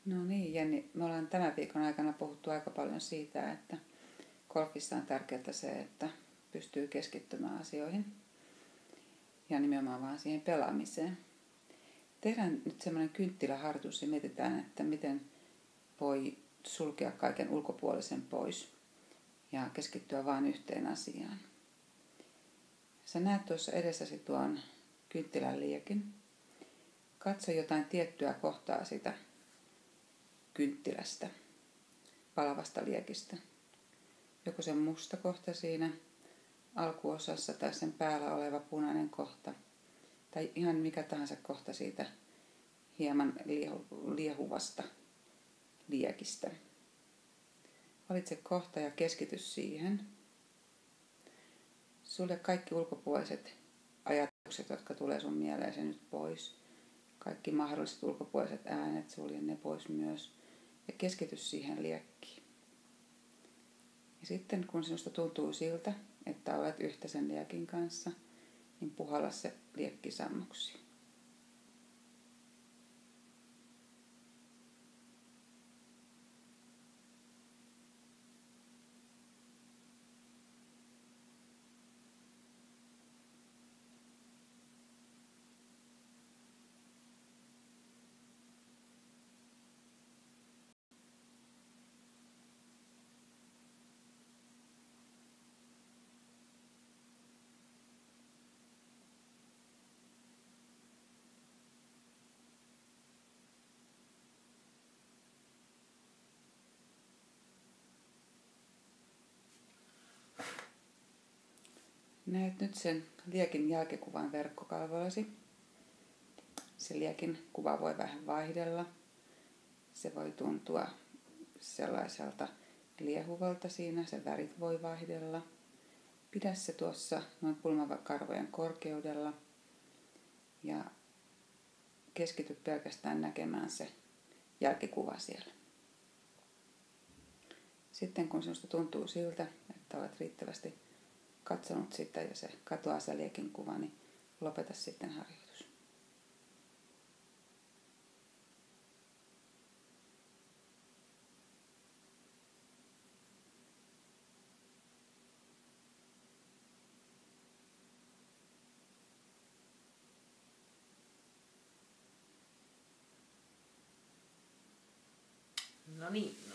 No niin, Jenni, me ollaan tämän viikon aikana puhuttu aika paljon siitä, että golfissa on tärkeää se, että pystyy keskittymään asioihin ja nimenomaan vaan siihen pelaamiseen. Tehdään nyt semmoinen kynttiläharjoitus ja mietitään, että miten voi sulkea kaiken ulkopuolisen pois ja keskittyä vain yhteen asiaan. Sä näet tuossa edessäsi tuon kynttilän liekin. Katso jotain tiettyä kohtaa sitä kynttilästä, palavasta liekistä. Joko se musta kohta siinä alkuosassa tai sen päällä oleva punainen kohta. Tai ihan mikä tahansa kohta siitä hieman liehuvasta liekistä. Valitse kohta ja keskity siihen. Sulje kaikki ulkopuoliset ajatukset, jotka tulee sun mieleesi nyt pois. Kaikki mahdolliset ulkopuoliset äänet, sulje ne pois myös. Ja keskity siihen liekkiin. Ja sitten kun sinusta tuntuu siltä, että olet yhtä sen liekin kanssa, niin puhalla se liekki sammuksi. Näet nyt sen liekin jälkikuvan verkkokalvollasi. Se liekin kuva voi vähän vaihdella. Se voi tuntua sellaiselta liehuvalta siinä, sen värit voi vaihdella. Pidä se tuossa noin kulmakarvojen korkeudella ja keskity pelkästään näkemään se jälkikuva siellä. Sitten kun sinusta tuntuu siltä, että olet riittävästi katsonut sitä ja se katoaa se liekin kuva, niin lopeta sitten harjoitus. No niin,